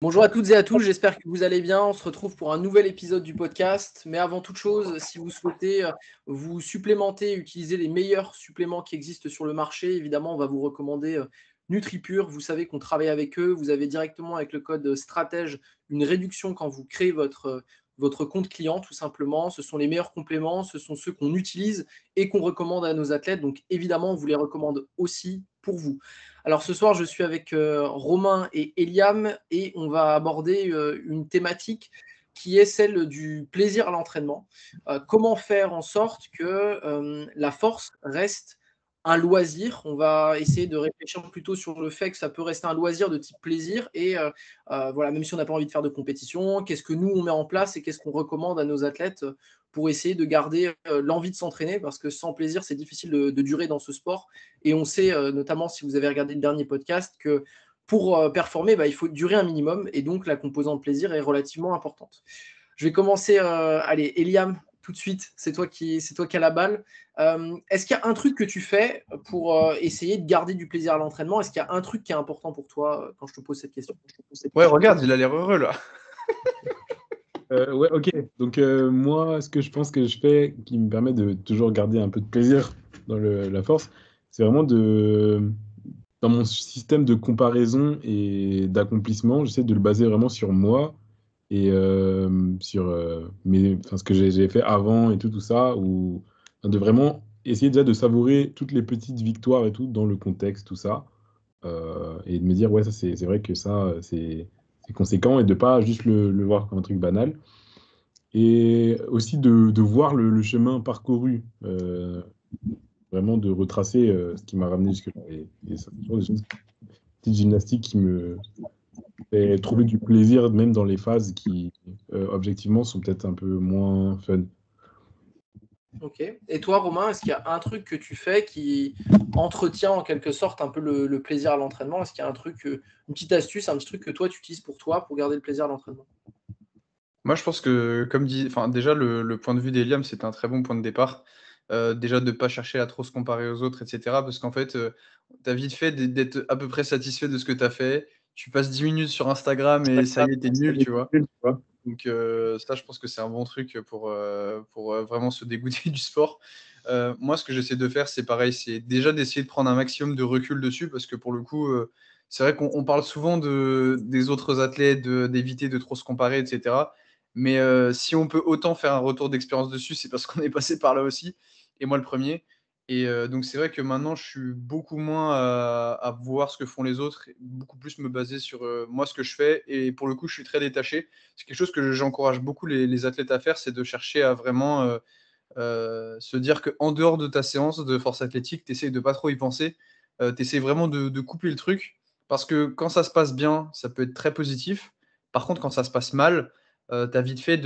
Bonjour à toutes et à tous, j'espère que vous allez bien. On se retrouve pour un nouvel épisode du podcast. Mais avant toute chose, si vous souhaitez vous supplémenter, utiliser les meilleurs suppléments qui existent sur le marché, évidemment, on va vous recommander NutriPure. Vous savez qu'on travaille avec eux. Vous avez directement avec le code stratège une réduction quand vous créez votre compte client, tout simplement. Ce sont les meilleurs compléments, ce sont ceux qu'on utilise et qu'on recommande à nos athlètes. Donc évidemment, on vous les recommande aussi pour vous. Alors ce soir, je suis avec Romain et Eliam et on va aborder une thématique qui est celle du plaisir à l'entraînement. Comment faire en sorte que la force reste un loisir. On va essayer de réfléchir plutôt sur le fait que ça peut rester un loisir de type plaisir et voilà, même si on n'a pas envie de faire de compétition, qu'est-ce que nous on met en place et qu'est-ce qu'on recommande à nos athlètes pour essayer de garder l'envie de s'entraîner, parce que sans plaisir, c'est difficile de durer dans ce sport. Et on sait, notamment si vous avez regardé le dernier podcast, que pour performer, il faut durer un minimum. Et donc, la composante plaisir est relativement importante. Je vais commencer. Allez, Eliam, tout de suite, c'est toi qui as la balle. Est-ce qu'il y a un truc que tu fais pour essayer de garder du plaisir à l'entraînement? Est-ce qu'il y a un truc qui est important pour toi quand je te pose cette question? Ouais, regarde, il a l'air heureux là. Ouais, ok. Donc, moi, ce que je pense que je fais qui me permet de toujours garder un peu de plaisir dans la force, c'est vraiment dans mon système de comparaison et d'accomplissement, j'essaie de le baser vraiment sur moi et sur ce que j'ai fait avant et tout ça, ou de vraiment essayer déjà de savourer toutes les petites victoires et tout dans le contexte, tout ça, et de me dire, ouais, ça, c'est vrai que ça, c'est conséquent et de pas juste le voir comme un truc banal. Et aussi de voir le chemin parcouru, vraiment de retracer ce qui m'a ramené jusque-là. Et ça, c'est toujours des choses, petites gymnastiques qui me fait trouver du plaisir, même dans les phases qui, objectivement, sont peut-être un peu moins fun. Ok. Et toi, Romain, est-ce qu'il y a un truc que tu fais qui entretient en quelque sorte un peu le plaisir à l'entraînement? Est-ce qu'il y a un truc, une petite astuce, un petit truc que toi tu utilises pour toi pour garder le plaisir à l'entraînement? Moi, je pense que, comme dit, enfin, déjà, le point de vue d'Eliam, c'est un très bon point de départ. Déjà, de ne pas chercher à trop se comparer aux autres, etc. Parce qu'en fait, tu as vite fait d'être à peu près satisfait de ce que tu as fait. Tu passes 10 minutes sur Instagram et ça y est, t'es nul, tu vois. Donc, ça, je pense que c'est un bon truc pour vraiment se dégoûter du sport. Moi, ce que j'essaie de faire, c'est pareil, c'est déjà d'essayer de prendre un maximum de recul dessus, parce que pour le coup, c'est vrai qu'on parle souvent des autres athlètes, d'éviter de trop se comparer, etc. Mais si on peut autant faire un retour d'expérience dessus, c'est parce qu'on est passé par là aussi, et moi le premier. Et donc c'est vrai que maintenant, je suis beaucoup moins à voir ce que font les autres, et beaucoup plus me baser sur moi, ce que je fais. Et pour le coup, je suis très détaché. C'est quelque chose que j'encourage beaucoup les athlètes à faire, c'est de chercher à vraiment se dire qu'en dehors de ta séance de force athlétique, tu essaies de pas trop y penser. Tu essaies vraiment de couper le truc. Parce que quand ça se passe bien, ça peut être très positif. Par contre, quand ça se passe mal, tu as vite fait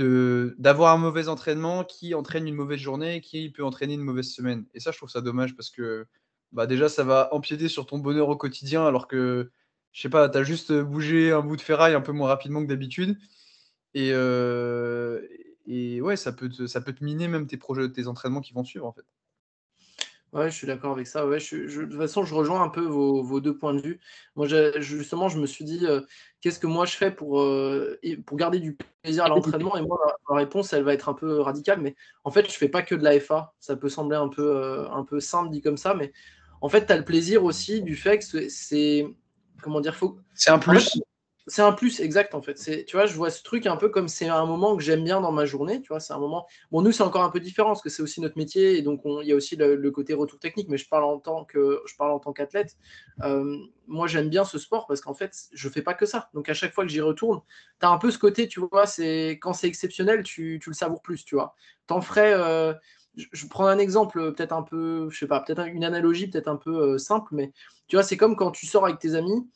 d'avoir un mauvais entraînement qui entraîne une mauvaise journée, qui peut entraîner une mauvaise semaine. Et ça, je trouve ça dommage parce que bah, déjà, ça va empiéter sur ton bonheur au quotidien alors que, je sais pas, tu as juste bougé un bout de ferraille un peu moins rapidement que d'habitude. Et, ouais, ça peut te miner même tes projets, tes entraînements qui vont suivre, en fait. Ouais, je suis d'accord avec ça. Ouais, de toute façon, je rejoins un peu vos deux points de vue. Moi, justement, je me suis dit, qu'est-ce que moi je fais pour garder du plaisir à l'entraînement? Et moi, ma réponse, elle va être un peu radicale, mais en fait, je fais pas que de la FA. Ça peut sembler un peu simple dit comme ça, mais en fait, tu as le plaisir aussi du fait que comment dire, C'est un en fait, plus. c'est un plus, exact, en fait. Tu vois, je vois ce truc un peu comme c'est un moment que j'aime bien dans ma journée. Tu vois, c'est un moment. Bon, nous, c'est encore un peu différent parce que c'est aussi notre métier et donc il y a aussi le côté retour technique. Mais je parle en tant qu'athlète. Moi, j'aime bien ce sport parce qu'en fait, je fais pas que ça. Donc, à chaque fois que j'y retourne, tu as un peu ce côté, tu vois, c'est quand c'est exceptionnel, tu le savoures plus, tu vois. T'en ferais. Je prends un exemple peut-être un peu, je sais pas, peut-être une analogie peut-être un peu simple, mais tu vois, c'est comme quand tu sors avec tes amis.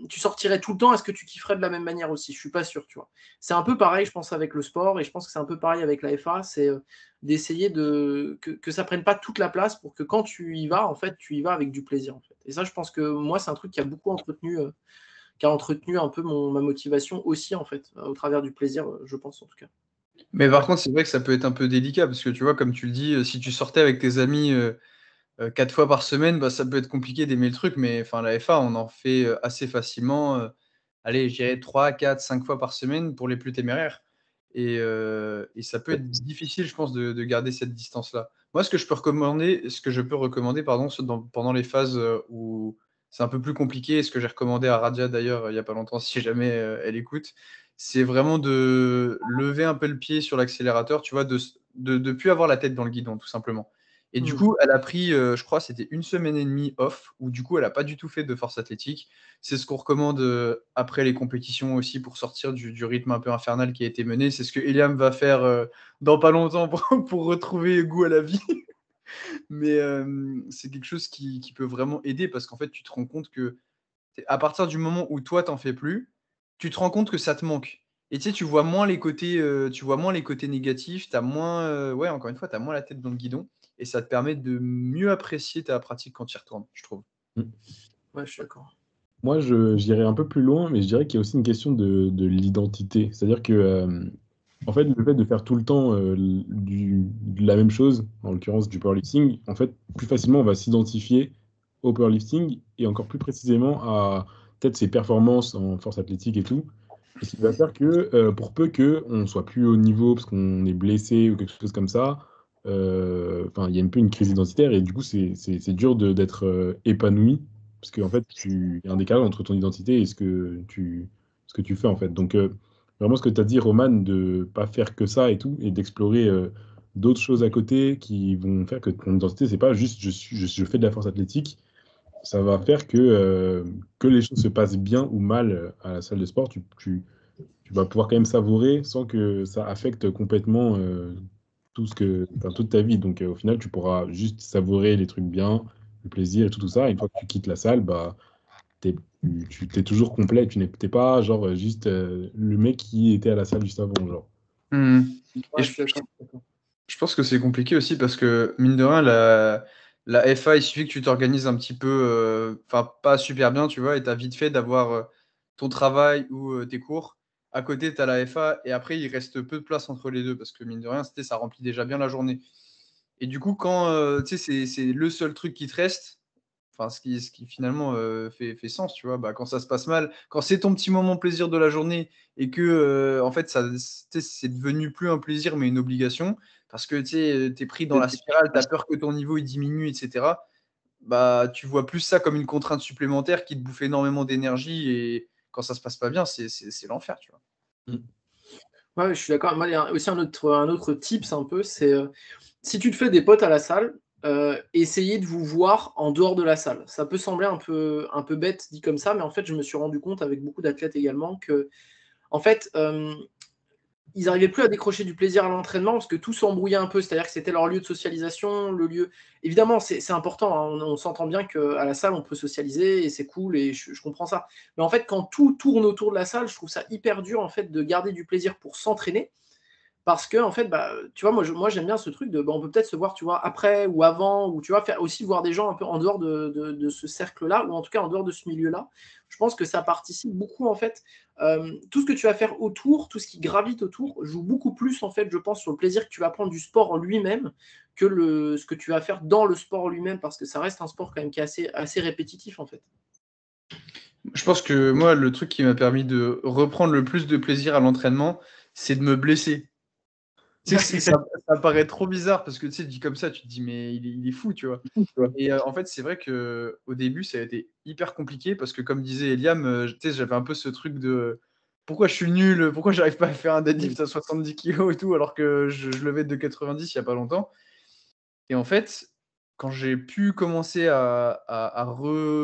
Tu sortirais tout le temps, est-ce que tu kifferais de la même manière aussi? Je suis pas sûr, tu vois. C'est un peu pareil, je pense, avec le sport, et je pense que c'est un peu pareil avec la FA, c'est d'essayer que ça prenne pas toute la place pour que quand tu y vas, en fait, tu y vas avec du plaisir, en fait. Et ça, je pense que moi, c'est un truc qui a beaucoup entretenu un peu ma motivation aussi, en fait, au travers du plaisir, je pense, en tout cas. Mais par contre, c'est vrai que ça peut être un peu délicat parce que tu vois, comme tu le dis, si tu sortais avec tes amis 4 fois par semaine, bah, ça peut être compliqué d'aimer le truc. Mais enfin, la FA, on en fait assez facilement. allez, je dirais 3, 4, 5 fois par semaine pour les plus téméraires. Et ça peut être difficile, je pense, de garder cette distance-là. Moi, ce que je peux recommander, pardon, pendant les phases où c'est un peu plus compliqué, et ce que j'ai recommandé à Radia d'ailleurs il n'y a pas longtemps, si jamais elle écoute, c'est vraiment de lever un peu le pied sur l'accélérateur, tu vois, de plus avoir la tête dans le guidon, tout simplement. Et du coup, elle a pris, je crois, c'était 1 semaine et demie off, où du coup, elle n'a pas du tout fait de force athlétique. C'est ce qu'on recommande après les compétitions aussi pour sortir du rythme un peu infernal qui a été mené. C'est ce que Eliam va faire dans pas longtemps pour retrouver goût à la vie. Mais c'est quelque chose qui peut vraiment aider parce qu'en fait, tu te rends compte que à partir du moment où toi, t'en fais plus, tu te rends compte que ça te manque. Et tu sais, tu vois moins les côtés négatifs, t'as moins, ouais, encore une fois, tu as moins la tête dans le guidon et ça te permet de mieux apprécier ta pratique quand tu y retournes, je trouve. Ouais, je suis d'accord. Moi, j'irais un peu plus loin, mais je dirais qu'il y a aussi une question de l'identité. C'est-à-dire que, en fait, le fait de faire tout le temps de la même chose, en l'occurrence du powerlifting, en fait, plus facilement, on va s'identifier au powerlifting et encore plus précisément à peut-être ses performances en force athlétique et tout. Et ce qui va faire que, pour peu qu'on soit plus haut niveau parce qu'on est blessé ou quelque chose comme ça, enfin, il y a un peu une crise identitaire et du coup, c'est dur d'être épanoui parce qu'en fait, il y a un décalage entre ton identité et ce que tu fais, en fait. Donc, vraiment, ce que tu as dit, Roman, de pas faire que ça et tout, et d'explorer d'autres choses à côté qui vont faire que ton identité, c'est pas juste je fais de la force athlétique. Ça va faire que les choses se passent bien ou mal à la salle de sport. Tu vas pouvoir quand même savourer sans que ça affecte complètement enfin, toute ta vie. Donc, au final, tu pourras juste savourer les trucs bien, le plaisir et tout ça. Et une fois que tu quittes la salle, bah, t'es toujours complet. T'es pas genre juste le mec qui était à la salle juste avant, genre. Et Ouais, je suis d'accord. je pense que c'est compliqué aussi parce que, mine de rien, la FA, il suffit que tu t'organises un petit peu, enfin, pas super bien, tu vois, et tu as vite fait d'avoir ton travail ou tes cours. À côté, tu as la FA, et après, il reste peu de place entre les deux parce que, mine de rien, ça remplit déjà bien la journée. Et du coup, quand tu sais, c'est le seul truc qui te reste, enfin, ce qui finalement fait sens, tu vois, bah, quand ça se passe mal, quand c'est ton petit moment plaisir de la journée et que, en fait, tu sais, c'est devenu plus un plaisir mais une obligation, parce que tu es pris dans la spirale, tu as peur que ton niveau il diminue, etc. Bah, tu vois plus ça comme une contrainte supplémentaire qui te bouffe énormément d'énergie et quand ça se passe pas bien, c'est l'enfer, tu vois. Ouais, je suis d'accord. Moi, il y a aussi un autre tips un peu, c'est si tu te fais des potes à la salle, essayez de vous voir en dehors de la salle. Ça peut sembler un peu bête dit comme ça, mais en fait, je me suis rendu compte avec beaucoup d'athlètes également que, en fait, ils n'arrivaient plus à décrocher du plaisir à l'entraînement parce que tout s'embrouillait un peu. C'est-à-dire que c'était leur lieu de socialisation, le lieu. Évidemment, c'est important, hein, on s'entend bien qu'à la salle, on peut socialiser et c'est cool et je comprends ça. Mais en fait, quand tout tourne autour de la salle, je trouve ça hyper dur en fait de garder du plaisir pour s'entraîner. Parce que, en fait, bah, tu vois, moi j'aime bien ce truc de, bah, on peut peut-être se voir, tu vois, après ou avant, ou tu vois, faire aussi voir des gens un peu en dehors de ce cercle-là, ou en tout cas en dehors de ce milieu-là. Je pense que ça participe beaucoup, en fait. Tout ce que tu vas faire autour, tout ce qui gravite autour, joue beaucoup plus, en fait, je pense, sur le plaisir que tu vas prendre du sport en lui-même que ce que tu vas faire dans le sport en lui-même, parce que ça reste un sport quand même qui est assez répétitif, en fait. Je pense que moi, le truc qui m'a permis de reprendre le plus de plaisir à l'entraînement, c'est de me blesser. Tu sais, ça paraît trop bizarre parce que tu sais, dit comme ça, tu te dis, mais il est fou, tu vois. Et en fait, c'est vrai qu'au début, ça a été hyper compliqué parce que, comme disait Eliam, tu sais, j'avais un peu ce truc de pourquoi je suis nul, pourquoi j'arrive pas à faire un deadlift à 70 kilos et tout, alors que je levais de 90 il y a pas longtemps. Et en fait, quand j'ai pu commencer à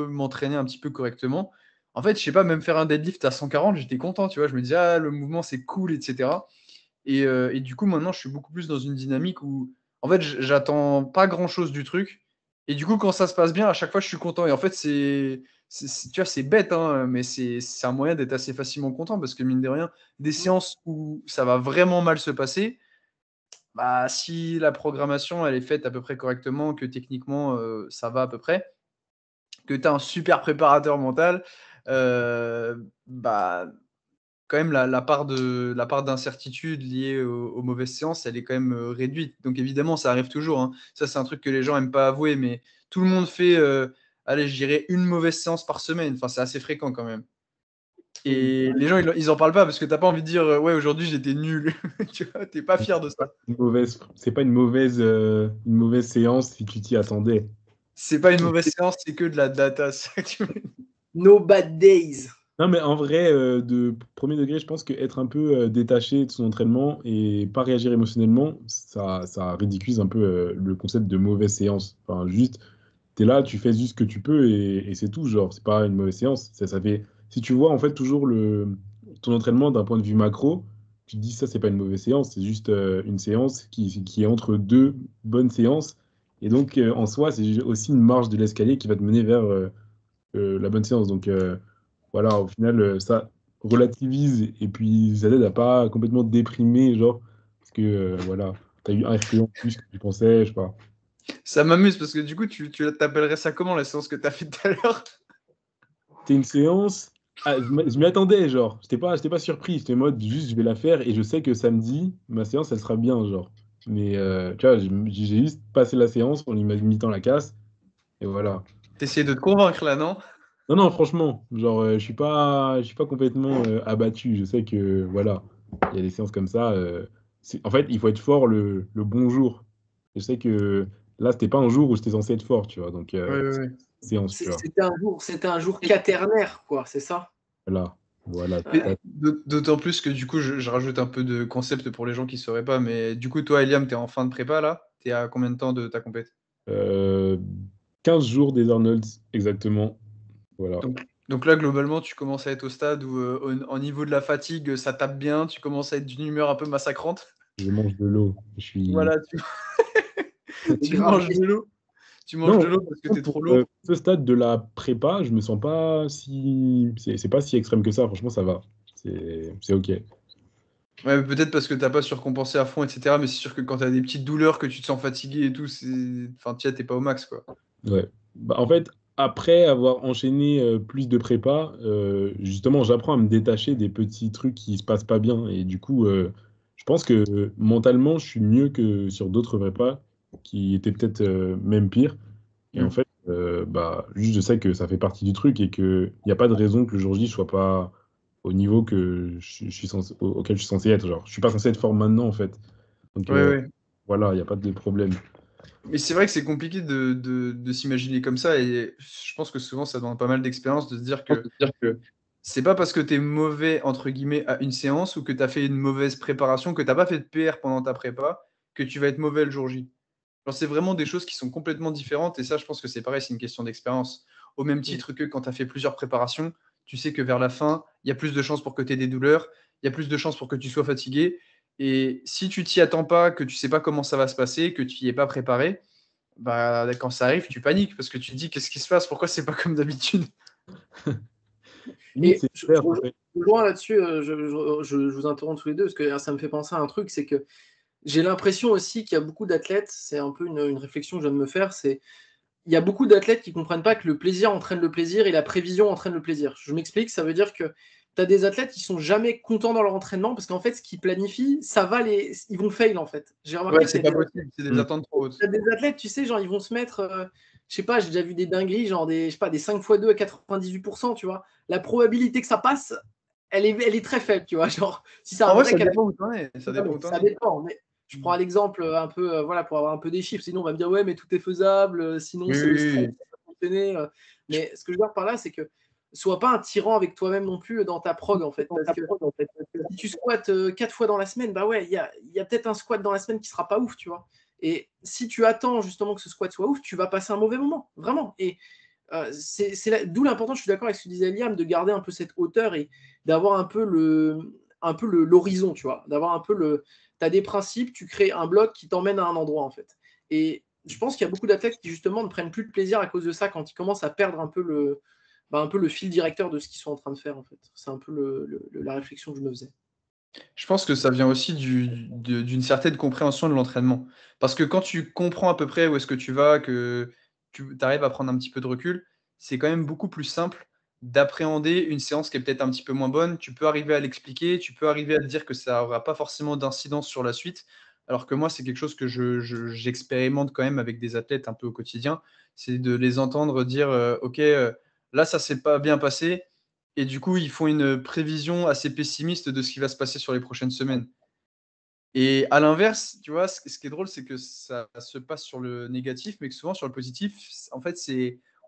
m'entraîner un petit peu correctement, en fait, je sais pas, même faire un deadlift à 140, j'étais content, tu vois. Je me disais, ah, le mouvement, c'est cool, etc. Et du coup, maintenant, je suis beaucoup plus dans une dynamique où, en fait, j'attends pas grand-chose du truc. Et du coup, quand ça se passe bien, à chaque fois, je suis content. Et en fait, tu vois, c'est bête, hein, mais c'est un moyen d'être assez facilement content parce que, mine de rien, des séances où ça va vraiment mal se passer, bah, si la programmation, elle est faite à peu près correctement, que techniquement, ça va à peu près, que tu as un super préparateur mental, bah, quand même la part d'incertitude liée aux mauvaises séances, elle est quand même réduite. Donc évidemment, ça arrive toujours, hein. Ça, c'est un truc que les gens n'aiment pas avouer, mais tout le monde fait, allez, je dirais une mauvaise séance par semaine. Enfin, c'est assez fréquent quand même. Et les gens, ils en parlent pas parce que t'as pas envie de dire ouais, aujourd'hui j'étais nul. Tu vois, t'es pas fier de ça. C'est pas une mauvaise séance si tu t'y attendais. C'est pas une mauvaise séance, c'est que de la data. No bad days. Non, mais en vrai, de premier degré, je pense qu'être un peu détaché de son entraînement et pas réagir émotionnellement, ça ridiculise un peu le concept de mauvaise séance. Enfin, juste, t'es là, tu fais juste ce que tu peux et c'est tout. Genre, c'est pas une mauvaise séance. Ça fait... Si tu vois en fait toujours ton entraînement d'un point de vue macro, tu te dis ça, c'est pas une mauvaise séance, c'est juste une séance qui est entre deux bonnes séances. Et donc, en soi, c'est aussi une marge de l'escalier qui va te mener vers la bonne séance. Donc, voilà, au final, ça relativise et puis ça t'aide à pas complètement déprimer, genre, parce que voilà, t'as eu un RPE en plus que tu pensais, je sais pas. Ça m'amuse parce que du coup, tu t'appellerais ça comment la séance que t'as fait tout à l'heure? C'était une séance. Ah, je m'y attendais, genre. J'étais pas surpris. J'étais en mode, juste, je vais la faire et je sais que samedi, ma séance, elle sera bien, genre. Mais tu vois, j'ai juste passé la séance en imitant la casse et voilà. T'essayais de te convaincre là, non? Non, non, franchement, genre, je suis pas complètement abattu. Je sais que, voilà, il y a des séances comme ça. En fait, il faut être fort le bon jour. Je sais que là, c'était pas un jour où j'étais censé être fort, tu vois. Donc, Ouais. séance, tu vois. C'était un jour quaternaire, quoi, c'est ça? Voilà, voilà. Ouais. D'autant plus que du coup, je rajoute un peu de concept pour les gens qui ne sauraient pas, mais du coup, toi, Eliam, tu es en fin de prépa là? Tu es à combien de temps de ta compète? Euh, 15 jours des Arnolds, exactement. Voilà. Donc là, globalement, tu commences à être au stade où, au niveau de la fatigue, ça tape bien, tu commences à être d'une humeur un peu massacrante. Je mange de l'eau. Je suis. Voilà, Et tu grave. manges de l'eau. Tu manges de Non, l'eau parce que tu es pour trop lourd. ce stade de la prépa, je me sens pas si. C'est pas si extrême que ça. Franchement, ça va. C'est OK. Ouais, peut-être parce que tu pas surcompensé à fond, etc. Mais c'est sûr que quand tu as des petites douleurs, que tu te sens fatigué et tout, enfin, tu t'es pas au max, quoi. Ouais. Bah, en fait, après avoir enchaîné plus de prépa, justement, j'apprends à me détacher des petits trucs qui se passent pas bien. Et du coup, je pense que mentalement, je suis mieux que sur d'autres prépas qui étaient peut-être même pires. Et en Mm. fait, bah, juste je sais que ça fait partie du truc et qu'il n'y a pas de raison que le jour J je sois pas au niveau auquel je suis censé être. Genre, je suis pas censé être fort maintenant, en fait. Donc Ouais. voilà, il n'y a pas de problème. Mais c'est vrai que c'est compliqué de s'imaginer comme ça, et je pense que souvent ça demande pas mal d'expérience de se dire que c'est pas parce que tu es mauvais entre guillemets à une séance ou que tu as fait une mauvaise préparation, que tu pas fait de PR pendant ta prépa, que tu vas être mauvais le jour J. Genre, c'est vraiment des choses qui sont complètement différentes, et ça, je pense que c'est pareil, c'est une question d'expérience. Au même titre que quand tu as fait plusieurs préparations, tu sais que vers la fin, il y a plus de chances pour que tu aies des douleurs, il y a plus de chances pour que tu sois fatigué. Et si tu t'y attends pas, que tu sais pas comment ça va se passer, que tu y es pas préparé, bah, quand ça arrive, tu paniques parce que tu te dis qu'est-ce qui se passe, pourquoi c'est pas comme d'habitude. Limite, Et c'est je faire, en fait. rejoins là-dessus, je vous interromps tous les deux, parce que ça me fait penser à un truc, c'est que j'ai l'impression aussi qu'il y a beaucoup d'athlètes, c'est un peu une réflexion que je viens de me faire, c'est il y a beaucoup d'athlètes qui ne comprennent pas que le plaisir entraîne le plaisir et la prévision entraîne le plaisir. Je m'explique, ça veut dire que tu as des athlètes qui sont jamais contents dans leur entraînement parce qu'en fait, ce qu'ils planifient, ils vont fail en fait. J'ai remarqué Ouais, qu'il c'est y a pas possible, c'est des Mm. attentes trop hautes. des athlètes, tu sais, genre ils vont se mettre, je sais pas, j'ai déjà vu des dingueries, genre des, je sais pas, des 5x2 à 98%, tu vois. La probabilité que ça passe, elle est très faible, tu vois. Genre, si c'est un En vrai, vrai ça cas, dépend où t'en es. Ça non, dépend mais où t'en ça es. dépend. Mais je prends l'exemple un peu, voilà, pour avoir un peu des chiffres. Sinon, on va me dire, ouais, mais tout est faisable. Sinon, Oui, c'est le stress oui, qui va fonctionner. Mais ce que je veux dire par là, c'est que sois pas un tyran avec toi-même non plus dans ta prog, en fait. Parce que si tu squattes 4 fois dans la semaine, bah ouais, il y a peut-être un squat dans la semaine qui sera pas ouf, tu vois. Et si tu attends justement que ce squat soit ouf, tu vas passer un mauvais moment, vraiment. Et d'où l'importance, je suis d'accord avec ce que disait Liam, de garder un peu cette hauteur et d'avoir un peu l'horizon, tu vois. D'avoir un peu tu as des principes, tu crées un bloc qui t'emmène à un endroit, en fait. Et je pense qu'il y a beaucoup d'athlètes qui, justement, ne prennent plus de plaisir à cause de ça quand ils commencent à perdre un peu le fil directeur de ce qu'ils sont en train de faire, en fait. C'est un peu la réflexion que je me faisais. Je pense que ça vient aussi d'une certaine compréhension de l'entraînement. Parce que quand tu comprends à peu près où est-ce que tu vas, que tu arrives à prendre un petit peu de recul, c'est quand même beaucoup plus simple d'appréhender une séance qui est peut-être un petit peu moins bonne. Tu peux arriver à l'expliquer, tu peux arriver à te dire que ça n'aura pas forcément d'incidence sur la suite. Alors que moi, c'est quelque chose que j'expérimente quand même avec des athlètes un peu au quotidien. C'est de les entendre dire OK, là, ça s'est pas bien passé. et du coup, ils font une prévision assez pessimiste de ce qui va se passer sur les prochaines semaines. Et à l'inverse, tu vois, ce qui est drôle, c'est que ça se passe sur le négatif, mais que souvent sur le positif, en fait,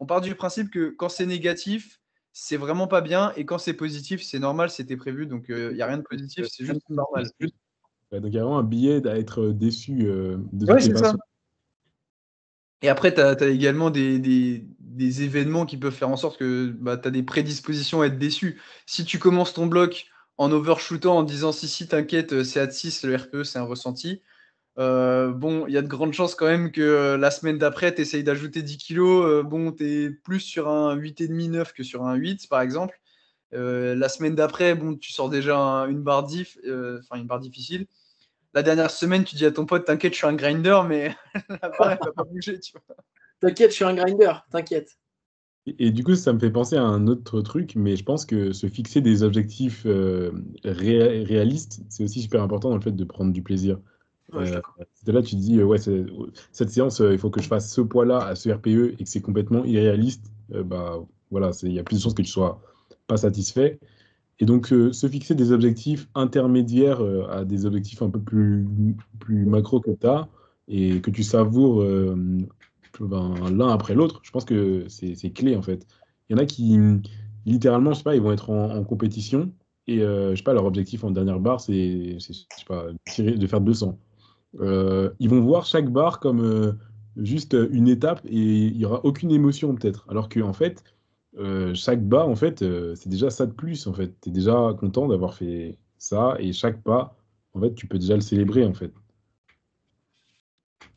on part du principe que quand c'est négatif, c'est vraiment pas bien, et quand c'est positif, c'est normal, c'était prévu, donc il n'y a rien de positif, c'est juste normal. Ouais, donc il y a vraiment un billet d'être déçu de Ouais, toutes les c'est ça. façons. Et après, tu as également des événements qui peuvent faire en sorte que tu as des prédispositions à être déçu. Si tu commences ton bloc en overshootant en disant si, t'inquiète, c'est à 6, le RPE, c'est un ressenti. Bon, il y a de grandes chances quand même que la semaine d'après, tu essayes d'ajouter 10 kilos. Bon, tu es plus sur un 8,5, 9 que sur un 8, par exemple. La semaine d'après, bon, tu sors déjà une barre une barre difficile. La dernière semaine, tu dis à ton pote, t'inquiète, je suis un grinder, mais la barre, elle va pas bouger, tu vois. T'inquiète, je suis un grinder, t'inquiète. Et du coup, ça me fait penser à un autre truc, mais je pense que se fixer des objectifs réalistes, c'est aussi super important dans le fait de prendre du plaisir. Ouais, je suis d'accord. C'est là, tu te dis, ouais, cette séance, il faut que je fasse ce poids-là à ce RPE et que c'est complètement irréaliste. Bah, voilà, il y a plus de chances que tu sois pas satisfait. Et donc, se fixer des objectifs intermédiaires à des objectifs un peu plus macro que tu as et que tu savoures l'un après l'autre, je pense que c'est clé en fait. Il y en a qui, littéralement, je sais pas, ils vont être en compétition et je sais pas, leur objectif en dernière barre, je sais pas, de faire 200. Ils vont voir chaque barre comme juste une étape et il n'y aura aucune émotion peut-être. Alors que en fait, chaque barre, en fait, c'est déjà ça de plus. En fait, tu es déjà content d'avoir fait ça et chaque pas, en fait, tu peux déjà le célébrer en fait.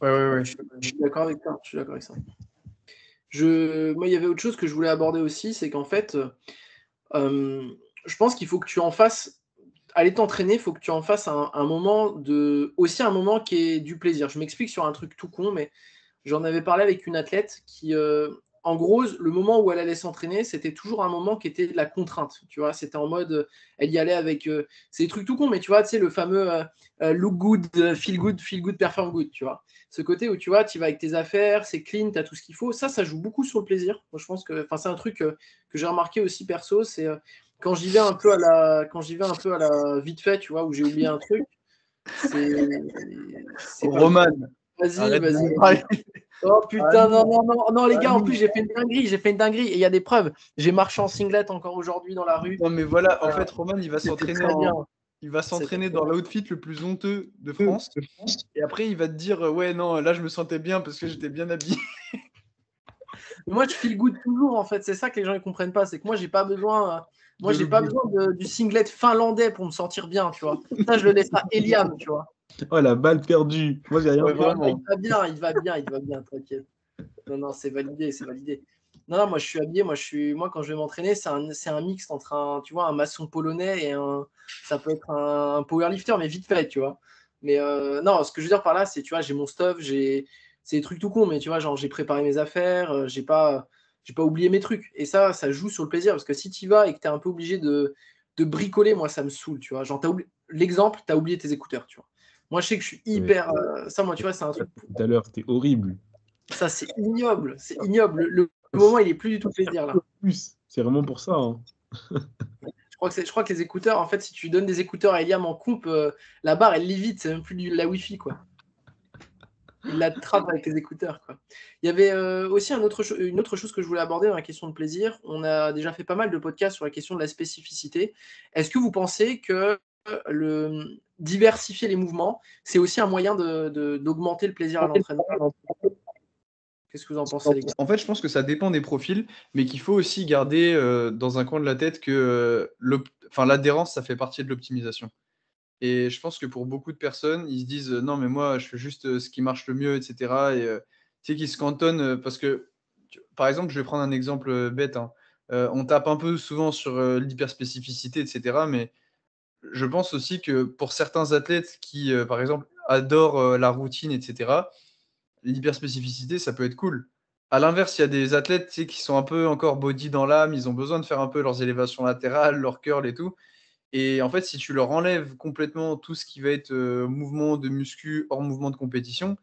Ouais. Je suis d'accord avec ça. Je suis d'accord avec ça. Moi, il y avait autre chose que je voulais aborder aussi, c'est qu'en fait, je pense qu'il faut que tu en fasses. Aller t'entraîner, il faut que tu en fasses un moment aussi un moment qui est du plaisir. Je m'explique sur un truc tout con, mais j'en avais parlé avec une athlète qui, en gros, le moment où elle allait s'entraîner, c'était toujours un moment qui était de la contrainte. Tu vois, c'était en mode, elle y allait avec. C'est des trucs tout con, mais tu vois, tu sais, le fameux look good, feel good, perform good. Tu vois, ce côté où tu vois, tu vas avec tes affaires, c'est clean, tu as tout ce qu'il faut. Ça joue beaucoup sur le plaisir. Moi, je pense que, c'est un truc que j'ai remarqué aussi perso. C'est quand j'y vais un peu à la vite fait, tu vois, où j'ai oublié un truc. C'est pas Roman, Vas-y, arrête de vas-y. me parler. Oh putain, non, les gars, en plus, j'ai fait une dinguerie, et il y a des preuves. J'ai marché en singlet encore aujourd'hui dans la rue. Non, mais voilà, en fait, Roman, il va C'était s'entraîner très bien. dans l'outfit le plus honteux de France. Et après, il va te dire, ouais, non, là, je me sentais bien parce que j'étais bien habillé. Moi, je feel good toujours, en fait. C'est ça que les gens ne comprennent pas. C'est que moi, j'ai pas besoin, du singlet finlandais pour me sentir bien, tu vois. Ça, je le laisse à Eliam, tu vois. Oh, la balle perdue. Moi, j'ai rien Ouais, fait. vraiment. Il va bien, t'inquiète. Non, c'est validé. Non, moi je suis habillé, moi quand je vais m'entraîner, c'est un mix entre un maçon polonais et ça peut être un powerlifter, mais vite fait, tu vois. Mais non, ce que je veux dire par là, c'est, tu vois, j'ai mon stuff, c'est des trucs tout cons, mais tu vois, genre j'ai préparé mes affaires, j'ai pas oublié mes trucs. Et ça joue sur le plaisir, parce que si tu y vas et que tu es un peu obligé de bricoler, moi ça me saoule, tu vois. Genre, l'exemple, tu as oublié tes écouteurs, tu vois. Moi je sais que je suis hyper. Ça, moi, tu vois, c'est un truc. Tout à l'heure, c'était horrible. Ça, c'est ignoble. C'est ignoble. Le moment, il est plus du tout plaisir là. Plus, c'est vraiment pour ça. Hein. Je crois que les écouteurs, en fait, si tu donnes des écouteurs à Eliam en coupe, la barre, elle lit vite. C'est même plus la Wi-Fi, quoi. Il la trappe avec les écouteurs, quoi. Il y avait aussi une autre chose que je voulais aborder dans la question de plaisir. On a déjà fait pas mal de podcasts sur la question de la spécificité. Est-ce que vous pensez que diversifier les mouvements, c'est aussi un moyen d'augmenter le plaisir à l'entraînement? Qu'est-ce que vous en pensez, les gars? En fait, je pense que ça dépend des profils, mais qu'il faut aussi garder dans un coin de la tête que l'adhérence, ça fait partie de l'optimisation. Et je pense que pour beaucoup de personnes, ils se disent non, mais moi, je fais juste ce qui marche le mieux, etc. Et tu sais, qu'ils se cantonnent parce que, par exemple, je vais prendre un exemple bête. Hein. On tape un peu souvent sur l'hyperspécificité, etc. Mais je pense aussi que pour certains athlètes qui, par exemple, adorent la routine, etc., l'hyperspécificité, ça peut être cool. À l'inverse, il y a des athlètes qui sont un peu encore body dans l'âme, ils ont besoin de faire un peu leurs élévations latérales, leurs curls et tout. Et en fait, si tu leur enlèves complètement tout ce qui va être mouvement de muscu hors mouvement de compétition,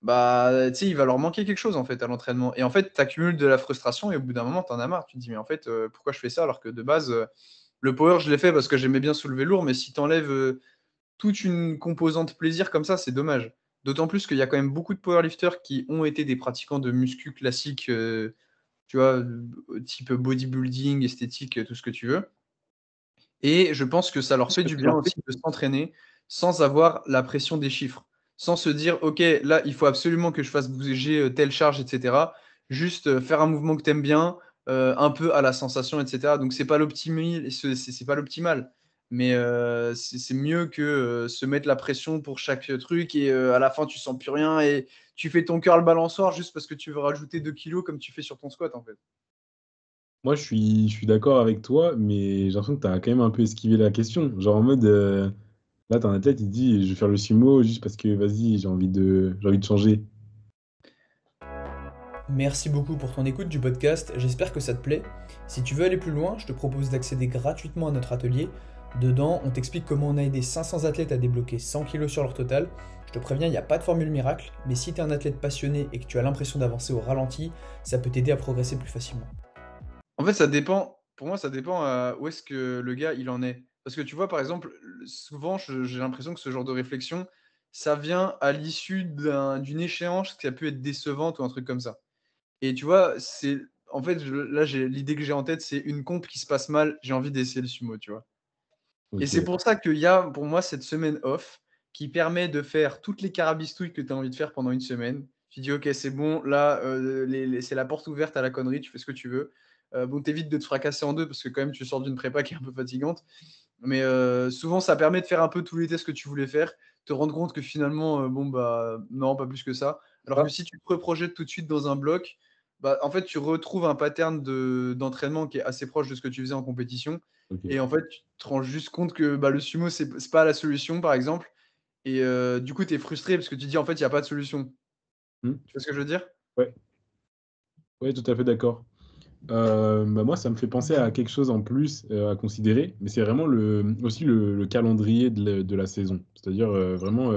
bah, tu sais, il va leur manquer quelque chose en fait à l'entraînement. Et en fait, tu accumules de la frustration et au bout d'un moment, tu en as marre. Tu te dis, mais en fait, pourquoi je fais ça alors que de base, le power, je l'ai fait parce que j'aimais bien soulever lourd, mais si tu enlèves toute une composante plaisir comme ça, c'est dommage. D'autant plus qu'il y a quand même beaucoup de powerlifters qui ont été des pratiquants de muscu classiques, tu vois, type bodybuilding, esthétique, tout ce que tu veux. Et je pense que ça leur fait du bien aussi de s'entraîner sans avoir la pression des chiffres, sans se dire, OK, là, il faut absolument que je fasse bouger telle charge, etc. Juste faire un mouvement que tu aimes bien, un peu à la sensation, etc. Donc, c'est pas c'est pas l'optimal. Mais c'est mieux que se mettre la pression pour chaque truc et à la fin, tu sens plus rien et tu fais ton curl balançoire juste parce que tu veux rajouter 2 kilos comme tu fais sur ton squat, en fait. Moi, je suis d'accord avec toi, mais j'ai l'impression que tu as quand même un peu esquivé la question. Genre en mode, là, t'as un athlète, il dit, je vais faire le sumo juste parce que, vas-y, j'ai envie de changer. Merci beaucoup pour ton écoute du podcast, j'espère que ça te plaît. Si tu veux aller plus loin, je te propose d'accéder gratuitement à notre atelier. Dedans, on t'explique comment on a aidé 500 athlètes à débloquer 100 kg sur leur total. Je te préviens, il n'y a pas de formule miracle, mais si tu es un athlète passionné et que tu as l'impression d'avancer au ralenti, ça peut t'aider à progresser plus facilement. En fait, ça dépend. Pour moi, ça dépend où est-ce que le gars il en est. Parce que tu vois, par exemple, souvent, j'ai l'impression que ce genre de réflexion, ça vient à l'issue d'une échéance qui a pu être décevante ou un truc comme ça. Et tu vois, en fait, là, l'idée que j'ai en tête, c'est une comp qui se passe mal, j'ai envie d'essayer le sumo, tu vois. Et c'est Ok. pour ça qu'il y a, pour moi, cette semaine off qui permet de faire toutes les carabistouilles que tu as envie de faire pendant une semaine. Tu dis, OK, c'est bon, là, c'est la porte ouverte à la connerie, tu fais ce que tu veux. Bon, t'évites de te fracasser en deux parce que quand même, tu sors d'une prépa qui est un peu fatigante. Mais souvent, ça permet de faire un peu tous les tests que tu voulais faire, te rendre compte que finalement, bon, bah, non, pas plus que ça. Alors que Ah, si tu te reprojettes tout de suite dans un bloc, bah, en fait, tu retrouves un pattern d'entraînement qui est assez proche de ce que tu faisais en compétition. Et ok. en fait, tu te rends juste compte que bah, le sumo, c'est pas la solution, par exemple. Et du coup, tu es frustré parce que tu dis, en fait, il n'y a pas de solution. Hmm. Tu vois ce que je veux dire? Ouais, ouais, tout à fait d'accord. Bah moi, ça me fait penser à quelque chose en plus à considérer, mais c'est vraiment aussi le calendrier de la saison. C'est-à-dire vraiment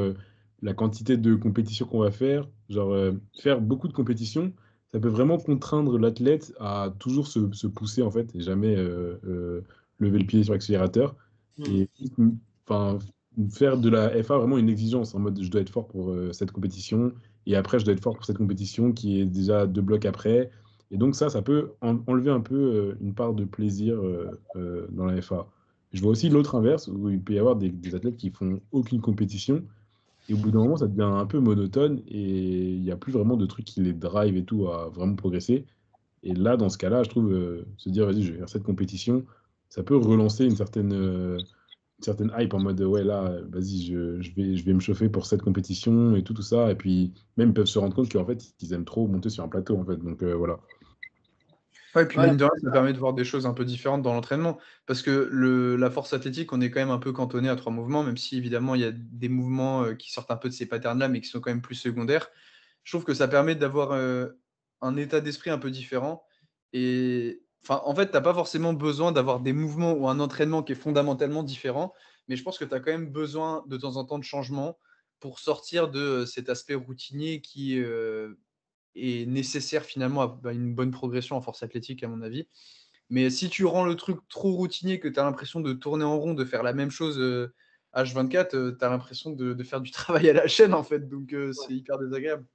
la quantité de compétitions qu'on va faire. Genre, faire beaucoup de compétitions, ça peut vraiment contraindre l'athlète à toujours se pousser, en fait, et jamais lever le pied sur l'accélérateur. Hmm. Et enfin, faire de la FA vraiment une exigence, en mode je dois être fort pour cette compétition, et après, je dois être fort pour cette compétition qui est déjà 2 blocs après. Et donc ça peut enlever un peu une part de plaisir dans la FA. Je vois aussi l'autre inverse, où il peut y avoir des athlètes qui font aucune compétition, et au bout d'un moment, ça devient un peu monotone, et il n'y a plus vraiment de trucs qui les drive et tout à vraiment progresser. Et là, dans ce cas-là, je trouve se dire, vas-y, je vais faire cette compétition, ça peut relancer une certaine hype en mode, ouais, là, vas-y, je vais me chauffer pour cette compétition et tout ça. Et puis, même, ils peuvent se rendre compte qu'en fait, ils aiment trop monter sur un plateau, en fait. Donc, voilà. Ouais, et puis Ouais, mine de rien, ça permet de voir des choses un peu différentes dans l'entraînement. Parce que la force athlétique, on est quand même un peu cantonné à 3 mouvements, même si évidemment il y a des mouvements qui sortent un peu de ces patterns-là, mais qui sont quand même plus secondaires. Je trouve que ça permet d'avoir un état d'esprit un peu différent. Et enfin, en fait, tu n'as pas forcément besoin d'avoir des mouvements ou un entraînement qui est fondamentalement différent, mais je pense que tu as quand même besoin de temps en temps de changement pour sortir de cet aspect routinier qui est nécessaire finalement à une bonne progression en force athlétique, à mon avis. Mais si tu rends le truc trop routinier, que tu as l'impression de tourner en rond, de faire la même chose H24, tu as l'impression de faire du travail à la chaîne, en fait. Donc, ouais. c'est hyper désagréable.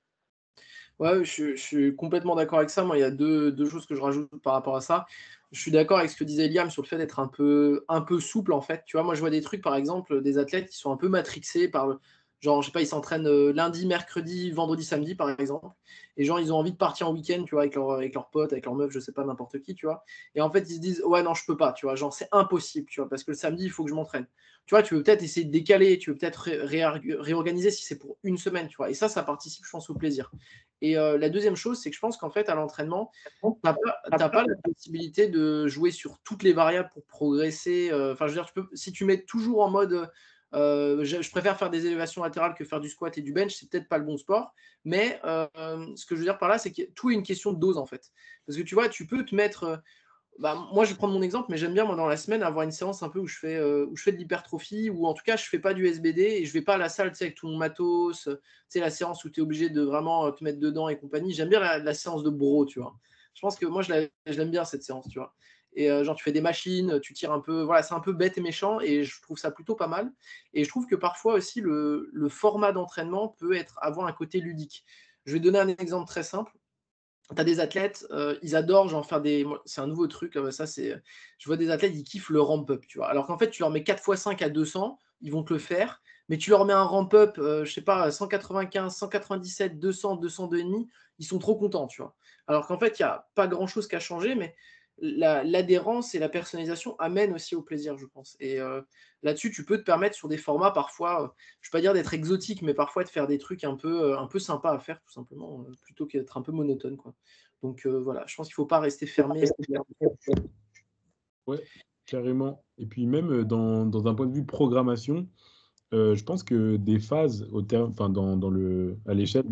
Ouais, je suis complètement d'accord avec ça. Moi, il y a deux choses que je rajoute par rapport à ça. Je suis d'accord avec ce que disait Liam sur le fait d'être un peu souple, en fait. Tu vois, moi, je vois des trucs, par exemple, des athlètes qui sont un peu matrixés par genre, je sais pas, ils s'entraînent lundi, mercredi, vendredi, samedi, par exemple. Et genre, ils ont envie de partir en week-end, tu vois, avec leurs potes, avec leurs meufs, je sais pas, n'importe qui, tu vois. Et en fait, ils se disent, ouais, non, je peux pas, tu vois. Genre, c'est impossible, tu vois, parce que le samedi, il faut que je m'entraîne. Tu vois, tu veux peut-être essayer de décaler, tu veux peut-être réorganiser si c'est pour une semaine, tu vois. Et ça participe, je pense, au plaisir. Et la deuxième chose, c'est que je pense qu'en fait, à l'entraînement, tu n'as pas la possibilité de jouer sur toutes les variables pour progresser. Enfin, je veux dire, si tu mets toujours en mode je préfère faire des élévations latérales que faire du squat et du bench, c'est peut-être pas le bon sport. Mais ce que je veux dire par là, c'est que tout est une question de dose, en fait. Parce que tu vois, tu peux te mettre moi, je vais prendre mon exemple, mais j'aime bien, moi, dans la semaine, avoir une séance un peu où je fais de l'hypertrophie, ou en tout cas, je fais pas du SBD et je vais pas à la salle, tu sais, avec tout mon matos, tu sais, la séance où tu es obligé de vraiment te mettre dedans et compagnie. J'aime bien la séance de bro, tu vois. Je pense que moi, je l'aime bien, cette séance, tu vois. Et genre, tu fais des machines, tu tires un peu, voilà, c'est un peu bête et méchant, et je trouve ça plutôt pas mal. Et je trouve que parfois aussi, le format d'entraînement peut avoir un côté ludique. Je vais donner un exemple très simple. Tu as des athlètes, ils adorent genre faire des. C'est un nouveau truc, ça c'est. Je vois des athlètes, ils kiffent le ramp-up, tu vois. Alors qu'en fait, tu leur mets 4x5 à 200, ils vont te le faire, mais tu leur mets un ramp-up, je sais pas, 195, 197, 200, 202,5, ils sont trop contents, tu vois. Alors qu'en fait, il n'y a pas grand-chose qu'à changer, mais l'adhérence et la personnalisation amènent aussi au plaisir, je pense. Et là-dessus, tu peux te permettre sur des formats parfois, je ne vais pas dire d'être exotique, mais parfois de faire des trucs un peu sympas à faire, tout simplement, plutôt qu'être un peu monotone, quoi. Donc voilà, je pense qu'il ne faut pas rester fermé. Ouais, carrément. Et puis même dans un point de vue programmation, je pense que des phases enfin, à l'échelle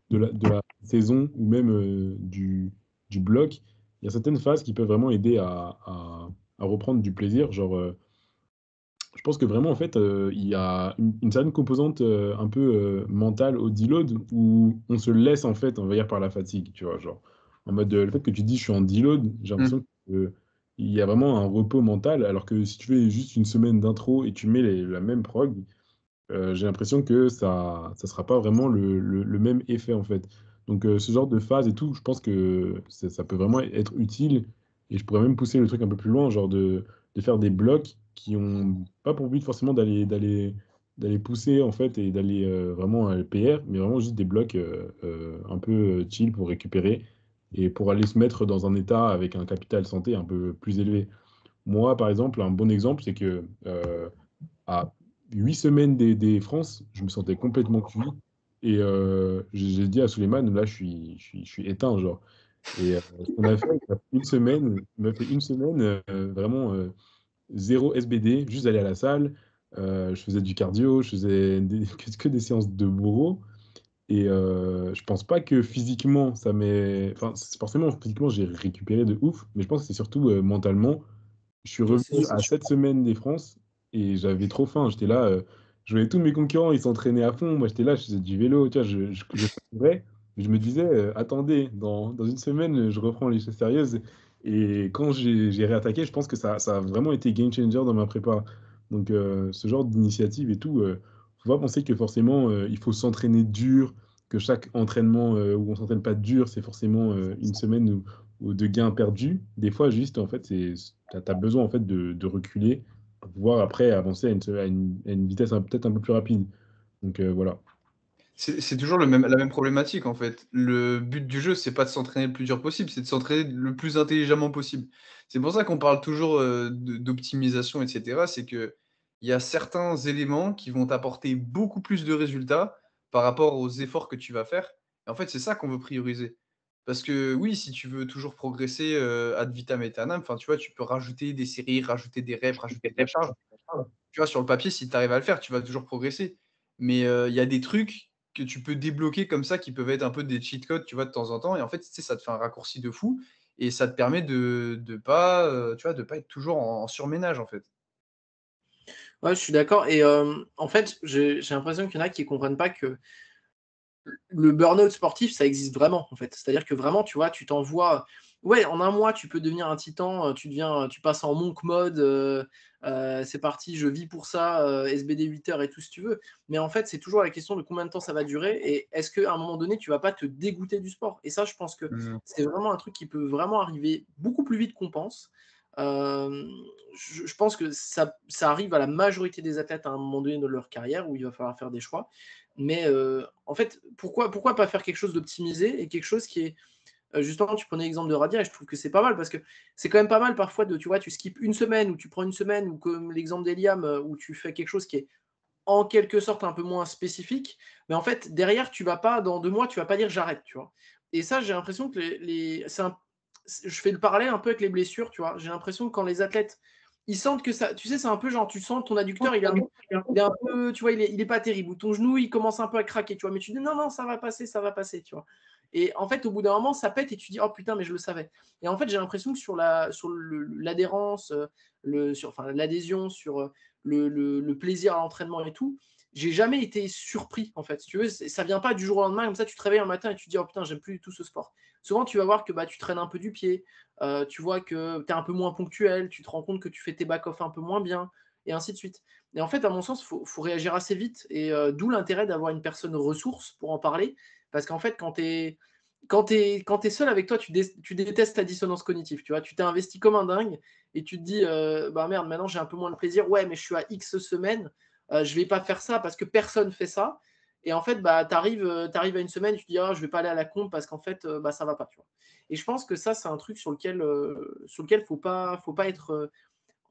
de la saison ou même du bloc, il y a certaines phases qui peuvent vraiment aider à reprendre du plaisir. Genre, je pense que vraiment, en fait, il y a une certaine composante un peu mentale au deload où on se laisse, en fait, envahir par la fatigue, tu vois. Genre, en mode, le fait que tu dis je suis en deload, j'ai l'impression qu'il y a vraiment un repos mental, alors que si tu fais juste une semaine d'intro et tu mets la même prog, j'ai l'impression que ça sera pas vraiment le même effet, en fait. Donc, ce genre de phase et tout, je pense que ça peut vraiment être utile. Et je pourrais même pousser le truc un peu plus loin, genre de faire des blocs qui ont pas pour but forcément d'aller pousser, en fait, et d'aller vraiment à PR, mais vraiment juste des blocs un peu chill pour récupérer et pour aller se mettre dans un état avec un capital santé un peu plus élevé. Moi, par exemple, un bon exemple, c'est que à 8 semaines des France, je me sentais complètement cuit. Et j'ai dit à Souleymane, là, je suis éteint, genre. Et ce qu'on a fait, il m'a fait une semaine vraiment zéro SBD, juste aller à la salle. Je faisais du cardio, je faisais que des séances de bourreau. Et je pense pas que physiquement, ça m'est. Enfin, forcément, physiquement, j'ai récupéré de ouf, mais je pense que c'est surtout mentalement. Je suis Ouais, c'est revenu sûr. à 7 semaines des France et j'avais trop faim. J'étais là, je voyais tous mes concurrents, ils s'entraînaient à fond. Moi, j'étais là, je faisais du vélo, tu vois, je courais. Mais je me disais, attendez, dans une semaine, je reprends les choses sérieuses. Et quand j'ai réattaqué, je pense que ça a vraiment été game changer dans ma prépa. Donc, ce genre d'initiative et tout, faut pas penser que forcément, il faut s'entraîner dur, que chaque entraînement où on s'entraîne pas dur, c'est forcément une semaine ou de gains perdus. Des fois, juste, en fait, tu as besoin en fait, de reculer pour pouvoir après avancer à une vitesse peut-être un peu plus rapide. Donc voilà. C'est toujours la même problématique en fait. Le but du jeu, c'est pas de s'entraîner le plus dur possible, c'est de s'entraîner le plus intelligemment possible. C'est pour ça qu'on parle toujours d'optimisation, etc. C'est que il y a certains éléments qui vont t'apporter beaucoup plus de résultats par rapport aux efforts que tu vas faire. Et en fait, c'est ça qu'on veut prioriser. Parce que oui, si tu veux toujours progresser ad vitam aeternam, enfin, tu vois, tu peux rajouter des séries, rajouter des reps, rajouter des charges. Tu vois, sur le papier, si tu arrives à le faire, tu vas toujours progresser. Mais il y a des trucs que tu peux débloquer comme ça qui peuvent être un peu des cheat codes, tu vois, de temps en temps. Et en fait, tu sais, ça te fait un raccourci de fou et ça te permet de pas, tu vois, de pas être toujours en surménage, en fait. Ouais, je suis d'accord. Et en fait, j'ai l'impression qu'il y en a qui ne comprennent pas que le burn-out sportif, ça existe vraiment, en fait. C'est-à-dire que vraiment, tu vois, tu t'envoies. Ouais, en un mois, tu peux devenir un titan, tu passes en monk mode, c'est parti, je vis pour ça, SBD 8 heures et tout ce que tu veux. Mais en fait, c'est toujours la question de combien de temps ça va durer et est-ce qu'à un moment donné, tu vas pas te dégoûter du sport. Et ça, je pense que c'est vraiment un truc qui peut vraiment arriver beaucoup plus vite qu'on pense. Euh, je pense que ça arrive à la majorité des athlètes à un moment donné de leur carrière où il va falloir faire des choix. Mais en fait, pourquoi pas faire quelque chose d'optimisé et quelque chose qui est justement, tu prenais l'exemple de Radia et je trouve que c'est pas mal parce que c'est quand même pas mal parfois de, tu vois, tu skippes une semaine ou tu prends une semaine ou comme l'exemple d'Eliam où tu fais quelque chose qui est en quelque sorte un peu moins spécifique, mais en fait, derrière, tu vas pas, dans 2 mois, tu vas pas dire j'arrête, tu vois. Et ça, j'ai l'impression que je fais le parallèle un peu avec les blessures, tu vois. J'ai l'impression que quand les athlètes, ils sentent que ça, tu sais, c'est un peu genre, tu sens ton adducteur, il est un peu, tu vois, il est pas terrible, ou ton genou, il commence un peu à craquer, tu vois, mais tu dis non, non, ça va passer, tu vois. Et en fait, au bout d'un moment, ça pète et tu dis, oh putain, mais je le savais. Et en fait, j'ai l'impression que sur l'adhérence, l'adhésion, sur le plaisir à l'entraînement et tout, j'ai jamais été surpris, en fait. Si tu veux, ça vient pas du jour au lendemain, comme ça, tu te réveilles un matin et tu te dis, oh putain, j'aime plus du tout ce sport. Souvent, tu vas voir que tu traînes un peu du pied, tu vois que tu es un peu moins ponctuel, tu te rends compte que tu fais tes back-off un peu moins bien, et ainsi de suite. Et en fait, à mon sens, il faut réagir assez vite, et d'où l'intérêt d'avoir une personne ressource pour en parler, parce qu'en fait, quand t'es seul avec toi, tu détestes ta dissonance cognitive, tu vois. Tu t'es investi comme un dingue et tu te dis, bah merde, maintenant j'ai un peu moins de plaisir. Ouais, mais je suis à X semaines, je vais pas faire ça parce que personne fait ça. Et en fait, t'arrives à une semaine, tu te dis, je vais pas aller à la comp parce qu'en fait, ça va pas, tu vois. Et je pense que ça, c'est un truc sur lequel faut pas être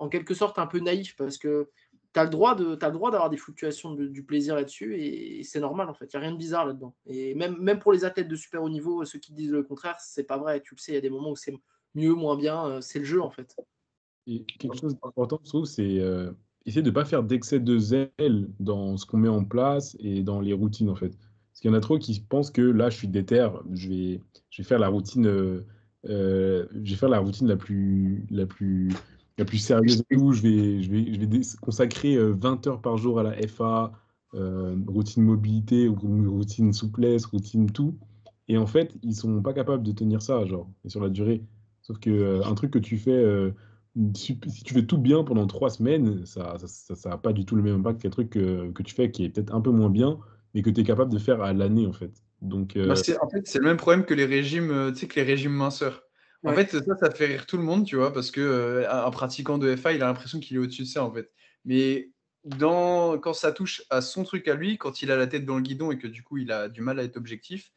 en quelque sorte un peu naïf, parce que tu as le droit d'avoir des fluctuations du plaisir là-dessus, et c'est normal en fait, il n'y a rien de bizarre là-dedans. Et même pour les athlètes de super haut niveau, ceux qui disent le contraire, c'est pas vrai, tu le sais, il y a des moments où c'est mieux, moins bien, c'est le jeu en fait. Et quelque chose d'important, je trouve, c'est essayer de ne pas faire d'excès de zèle dans ce qu'on met en place et dans les routines, en fait. Parce qu'il y en a trop qui pensent que là, je suis déter, je vais faire la routine, je vais faire la routine la plus sérieuse et tout. Consacrer 20 heures par jour à la FA, routine mobilité, routine souplesse, routine tout. Et en fait, ils sont pas capables de tenir ça, genre, et sur la durée. Sauf que un truc que tu fais si tu fais tout bien pendant 3 semaines, ça a pas du tout le même impact qu'un truc que tu fais qui est peut-être un peu moins bien, mais que tu es capable de faire à l'année, en fait. Donc, En fait, c'est le même problème que les régimes, tu sais, que les régimes minceurs. En Ouais. fait, ça fait rire tout le monde, tu vois, parce que un pratiquant de FA, il a l'impression qu'il est au-dessus de ça, en fait. Mais quand ça touche à son truc à lui, quand il a la tête dans le guidon et que du coup, il a du mal à être objectif,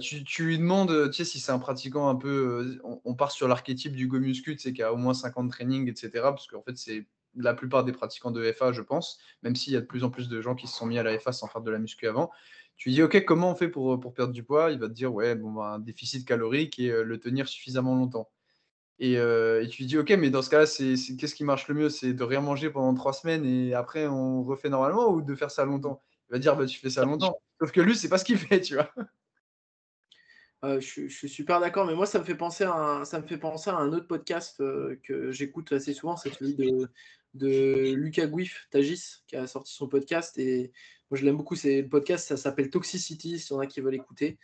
tu lui demandes, tu sais, si c'est un pratiquant un peu. On part sur l'archétype du go muscu, tu sais, qui a au moins 50 de training, etc. Parce qu'en fait, c'est la plupart des pratiquants de FA, je pense, même s'il y a de plus en plus de gens qui se sont mis à la FA sans faire de la muscu avant. Tu lui dis, OK, comment on fait pour perdre du poids? Il va te dire, ouais, bon, un déficit calorique et le tenir suffisamment longtemps. Et tu lui dis, OK, mais dans ce cas-là, qu'est-ce qui marche le mieux? C'est de rien manger pendant 3 semaines et après on refait normalement, ou de faire ça longtemps? Il va dire, tu fais ça longtemps. Sauf que lui, c'est pas ce qu'il fait, tu vois. Je suis super d'accord, mais moi ça me fait penser à un autre podcast que j'écoute assez souvent, c'est celui de Lucas Gouif, Tagis, qui a sorti son podcast, et moi je l'aime beaucoup. C'est le podcast, ça s'appelle Toxicity, s'il y en a qui veulent écouter.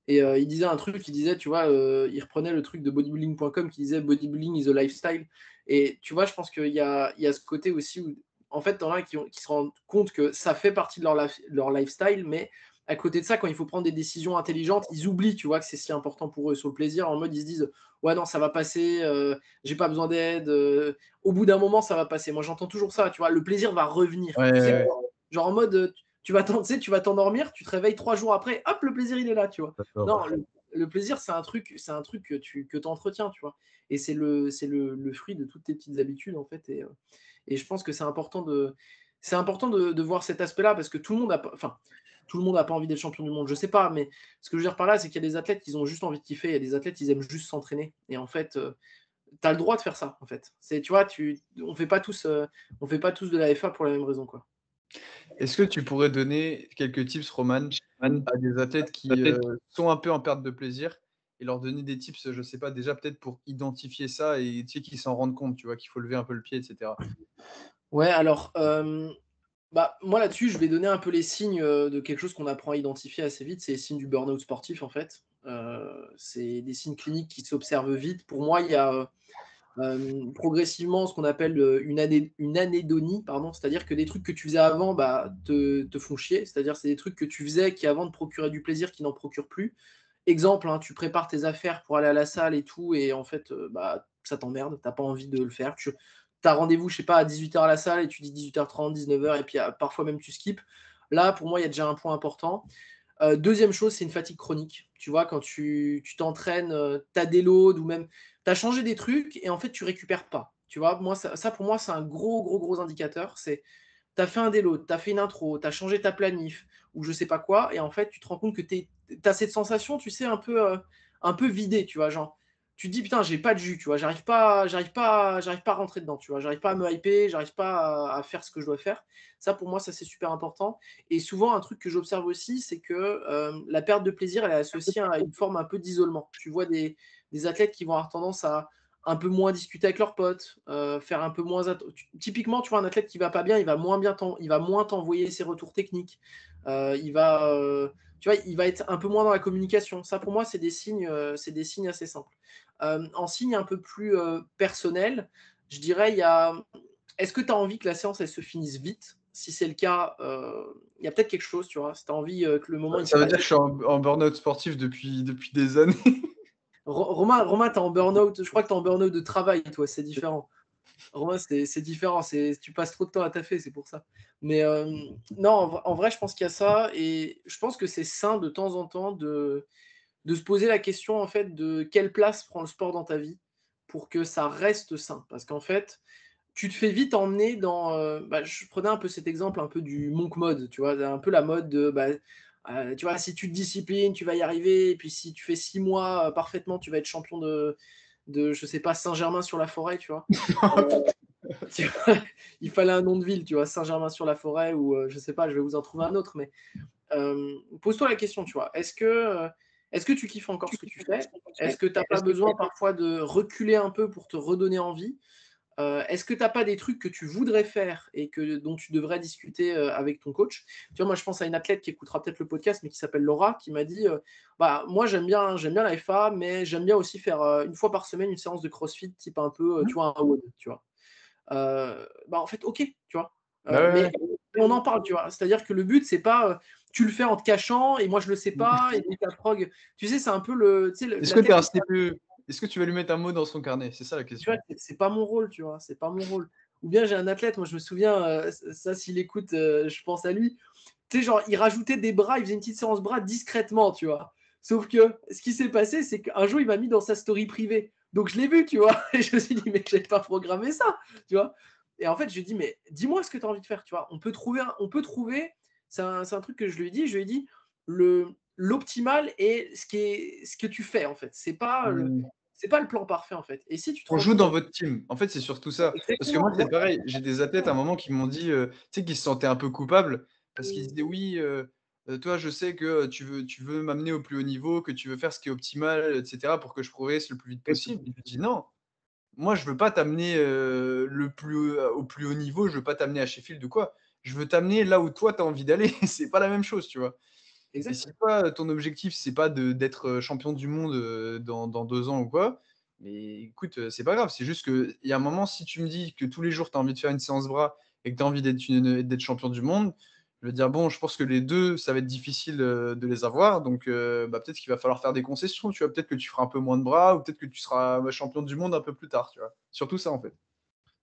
Et il disait un truc, il disait, tu vois, il reprenait le truc de bodybuilding.com qui disait bodybuilding is a lifestyle. Et tu vois, je pense qu'il y a ce côté aussi où, en fait, t'en as qui se rendent compte que ça fait partie de leur lifestyle, mais à côté de ça, quand il faut prendre des décisions intelligentes, ils oublient, tu vois, que c'est si important pour eux sur le plaisir. En mode, ils se disent, ouais, non, ça va passer, j'ai pas besoin d'aide. Au bout d'un moment, ça va passer. Moi, j'entends toujours ça, tu vois, le plaisir va revenir. Ouais, Tu sais, ouais, genre en mode, tu vas t'endormir, tu te réveilles 3 jours après, hop, le plaisir, il est là, tu vois. d'accord. Non, le plaisir, c'est un truc que tu entretiens, tu vois. Et c'est le fruit de toutes tes petites habitudes, en fait. Et je pense que c'est important de voir cet aspect-là, parce que tout le monde n'a pas envie d'être champion du monde, je sais pas, mais ce que je veux dire par là, c'est qu'il y a des athlètes qui ont juste envie de kiffer, il y a des athlètes qui aiment juste s'entraîner. Et en fait, tu as le droit de faire ça, en fait. Tu vois, on fait pas tous de la FA pour la même raison, quoi. Est-ce que tu pourrais donner quelques tips, Roman, à des athlètes qui sont un peu en perte de plaisir, et leur donner des tips, je sais pas, déjà peut-être pour identifier ça et tu sais, qu'ils s'en rendent compte, tu vois, qu'il faut lever un peu le pied, etc. Ouais, alors, moi là-dessus, je vais donner un peu les signes de quelque chose qu'on apprend à identifier assez vite, c'est les signes du burn-out sportif, en fait. C'est des signes cliniques qui s'observent vite. Pour moi, il y a progressivement ce qu'on appelle une anédonie, pardon, c'est-à-dire que des trucs que tu faisais avant te font chier, c'est-à-dire c'est des trucs que tu faisais qui avant te procuraient du plaisir qui n'en procurent plus. Exemple, hein, tu prépares tes affaires pour aller à la salle et tout, et en fait, ça t'emmerde, t'as pas envie de le faire. Tu as rendez-vous, je sais pas, à 18h à la salle, et tu dis 18h30, 19h, et puis parfois même tu skips. Là, pour moi, il y a déjà un point important. Deuxième chose, c'est une fatigue chronique. Tu vois, quand tu t'entraînes, tu as des loads, ou même tu as changé des trucs et en fait, tu récupères pas. Tu vois, moi, ça pour moi, c'est un gros indicateur. C'est tu as fait un déload, tu as fait une intro, tu as changé ta planif ou je sais pas quoi, et en fait, tu te rends compte que tu as cette sensation, tu sais, un peu vidée, tu vois, genre. tu te dis putain, j'ai pas de jus, tu vois, j'arrive pas à rentrer dedans, tu vois, j'arrive pas à me hyper, j'arrive pas à faire ce que je dois faire. Ça, pour moi, ça c'est super important. Et souvent, un truc que j'observe aussi, c'est que la perte de plaisir, elle est associée à une forme un peu d'isolement. Tu vois des athlètes qui vont avoir tendance à un peu moins discuter avec leurs potes, faire un peu moins. Typiquement, tu vois, un athlète qui va pas bien, il va moins t'envoyer ses retours techniques. Il va, tu vois, il va être un peu moins dans la communication. Ça, pour moi, c'est des signes assez simples. En signe un peu plus personnel, je dirais, est-ce que tu as envie que la séance elle se finisse vite? Si c'est le cas, il y a peut-être quelque chose, tu vois. Si tu as envie que le moment... Ça veut dire que je suis en burn-out sportif depuis des années. Romain, tu es en burn-out. Je crois que tu es en burn-out de travail, toi. C'est différent. Romain, c'est différent. Tu passes trop de temps à taffer, c'est pour ça. Mais non, en vrai, je pense qu'il y a ça. Et je pense que c'est sain de temps en temps de se poser la question en fait de quelle place prend le sport dans ta vie pour que ça reste sain. Parce qu'en fait, tu te fais vite emmener dans. Je prenais un peu cet exemple un peu du monk mode, tu vois, un peu la mode de. Tu vois, si tu te disciplines, tu vas y arriver. Et puis si tu fais 6 mois parfaitement, tu vas être champion de je sais pas, Saint-Germain-sur-la-Forêt, tu vois. Tu vois, il fallait un nom de ville, tu vois, Saint-Germain-sur-la-Forêt ou je sais pas, je vais vous en trouver un autre, mais pose-toi la question, tu vois, est-ce que tu kiffes encore ce que tu fais? Est-ce que tu n'as pas besoin parfois de reculer un peu pour te redonner envie? Est-ce que tu n'as pas des trucs que tu voudrais faire et dont tu devrais discuter avec ton coach? Tu vois, moi, je pense à une athlète qui écoutera peut-être le podcast, mais qui s'appelle Laura, qui m'a dit moi, j'aime bien la FA, mais j'aime bien aussi faire une fois par semaine une séance de CrossFit, type un peu, tu vois, un WOD, tu vois. En fait, ok, tu vois. Mais on en parle, tu vois. C'est-à-dire que le but, c'est pas tu le fais en te cachant et moi je le sais pas et donc ta prog. Tu sais, c'est un peu le. Est-ce que tu as un CPE? Est-ce que tu vas lui mettre un mot dans son carnet? C'est ça la Tu question. vois, c'est pas mon rôle, tu vois. C'est pas mon rôle. Ou bien j'ai un athlète, moi je me souviens, ça s'il écoute, je pense à lui. Tu sais, genre, il rajoutait des bras, il faisait une petite séance bras discrètement, tu vois. Sauf que ce qui s'est passé, c'est qu'un jour, il m'a mis dans sa story privée. Donc je l'ai vu, tu vois. Et je me suis dit, mais je n'avais pas programmé ça, tu vois. Et en fait, je lui ai dit, mais dis-moi ce que tu as envie de faire, tu vois. On peut trouver, c'est un truc que je lui ai dit, l'optimal est ce que tu fais, en fait. C'est pas le plan parfait, en fait. Et si tu te On rends joue compte... dans votre team. En fait, c'est surtout ça. Parce que moi, c'est pareil. J'ai des athlètes à un moment qui m'ont dit, tu sais, qu'ils se sentaient un peu coupables parce qu'ils disaient oui, toi, je sais que tu veux m'amener au plus haut niveau, que tu veux faire ce qui est optimal, etc., pour que je progresse le plus vite possible. Et je dis non. Moi, je veux pas t'amener au plus haut niveau. Je veux pas t'amener à Sheffield ou quoi. Je veux t'amener là où toi, tu as envie d'aller. C'est pas la même chose, tu vois. Et si toi, ton objectif, c'est pas d'être champion du monde dans 2 ans ou quoi, mais écoute, c'est pas grave. C'est juste qu'il y a un moment, si tu me dis que tous les jours, tu as envie de faire une séance bras et que tu as envie d'être champion du monde, je veux dire, bon, je pense que les deux, ça va être difficile de les avoir. Donc, peut-être qu'il va falloir faire des concessions. Tu vois, peut-être que tu feras un peu moins de bras ou peut-être que tu seras champion du monde un peu plus tard. Tu vois, surtout ça, en fait.